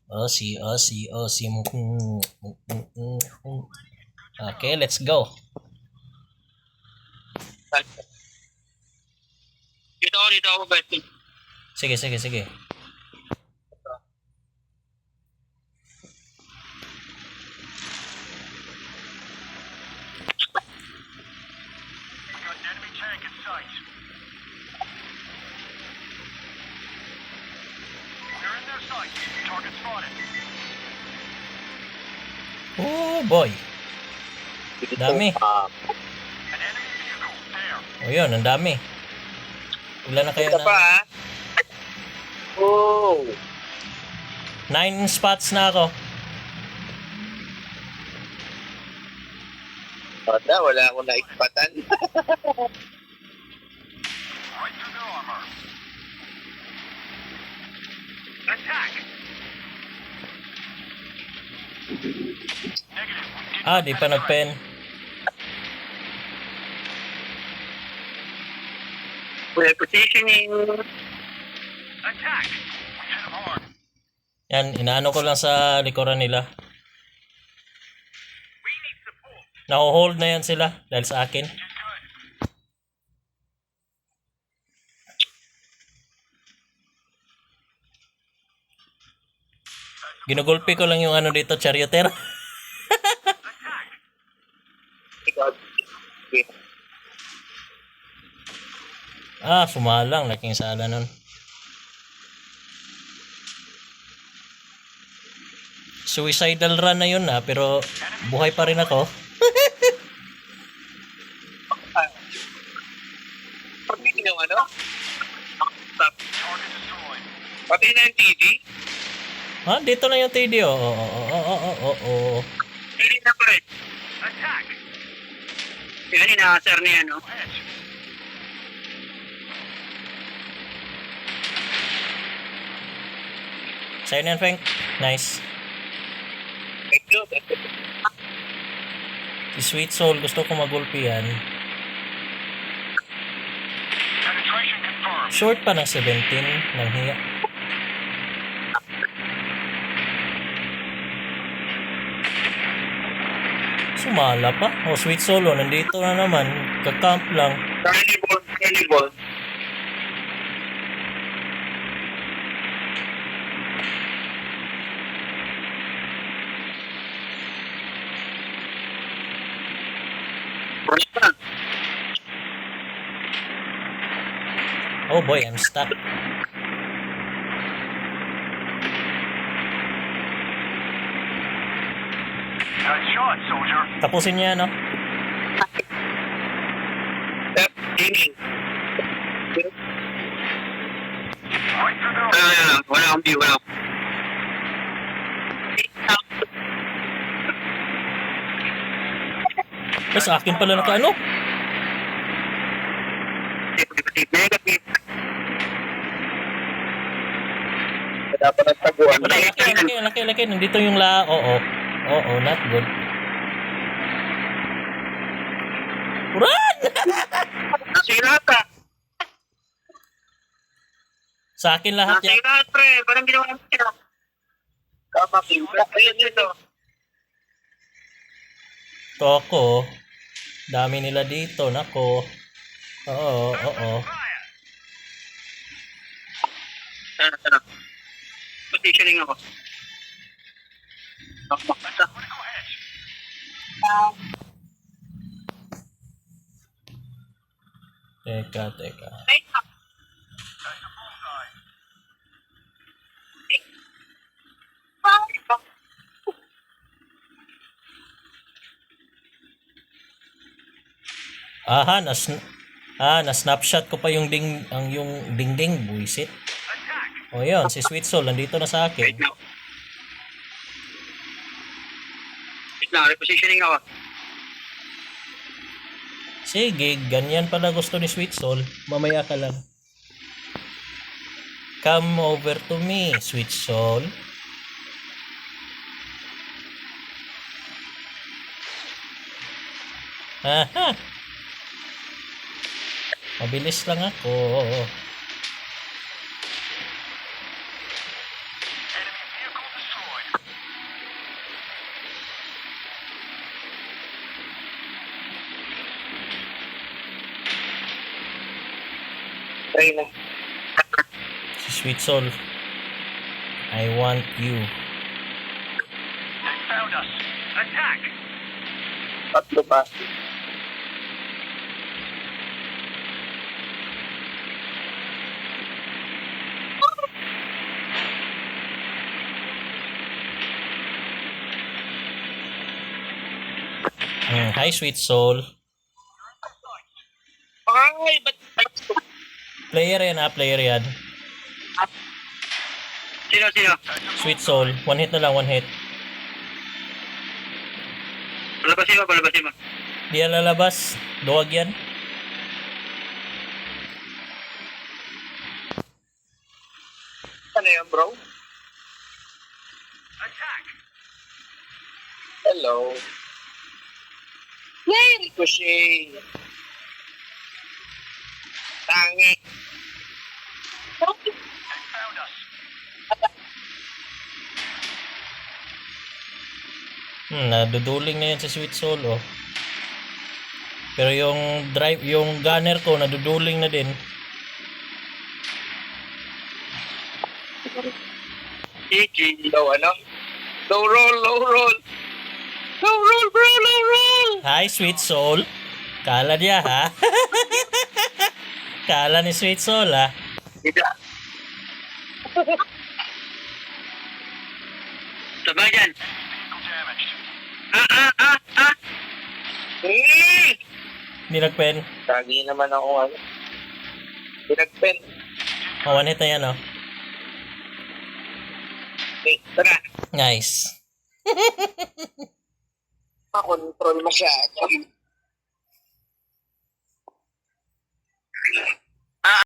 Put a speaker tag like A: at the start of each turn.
A: Aussie, Aussie, Aussie. Okay, let's go.
B: Dito ako, Bertie.
A: Sige, sige, sige. Oh boy. Dami. O yun, ang dami. Ilan na kayo
B: Ito pa,
A: na?
B: ha? Oh.
A: 9 spots na ako.
B: Wala akong naikpatan.
A: Ah, di pa nag-pen.
B: Positioning.
A: Yan, inaano ko lang sa likuran nila. Naho-hold na yan sila dahil sa akin. Ginugulpi ko lang yung ano dito, charioteer. Ah, sumalang. Laking sala nun. Suicidal run na yun pero buhay pa rin ako.
B: Pati yung ano? Pati na yung TV?
A: Ha, dito na yung TD. Oo.
B: Hindi na pa rin. Yan, ina-asar niya, no?
A: Sa'yo na yan, Frank. Nice.
B: Thank you.
A: Si Sweet Soul, gusto ko magulpi yan. Short pa ng 17 ng hiya. Sumala pa. Oh, Sweet Soul, nandito na naman. Kakamp lang.
B: Carnival.
A: Oh boy, I'm stuck. Tapusin niya, no?
B: Wala akong view.
A: Sa akin pala naka-ano?
B: Negative. Dapat nagtaguan.
A: Laki. Nandito yung la... Oo, not good. Run!
B: Nasira ka.
A: Sa akin lahat yan.
B: Nasira, pre. Parang ginawa namin sila. Kamakin. Ayun dito.
A: Ito ako. Dami nila dito. Nako. Oo.
B: Sana. Positioning ako.
A: Teka. Aha, na-snapshot ko pa yung dingding, buisit. O yun, si Sweet Soul, nandito na sa akin.
B: Wait now, repositioning ako.
A: Sige, ganyan pala gusto ni Sweet Soul. Mamaya ka lang. Come over to me, Sweet Soul. Aha! Mabilis lang ako.
B: Try na.
A: Si Sweet Soul. I want you.
B: Tatlo pa.
A: Hi, Sweet Soul.
B: Ay, ba't?
A: Player yan player yan.
B: Sino?
A: Sweet Soul. One hit na lang, one hit.
B: Palabasin mo.
A: Di yan lalabas. Duwag yan.
B: Ano yan, bro? Hello. Yay! Ricochet. Tangi.
A: Naduduling na yan si Sweet Soul, oh. Pero yung gunner ko, naduduling na din.
B: Iki. Low ano? Low roll. Low roll, bro. Low roll.
A: Hi, Sweet Soul. Kala niya, ha? Kala ni Sweet Soul, ha?
B: Tidak. Sabay dyan.
A: Hindi nagpen.
B: Tagi naman ako ano. Pinagpen.
A: One hit na yan, oh.
B: Okay, tara.
A: Nice.
B: Control masyado.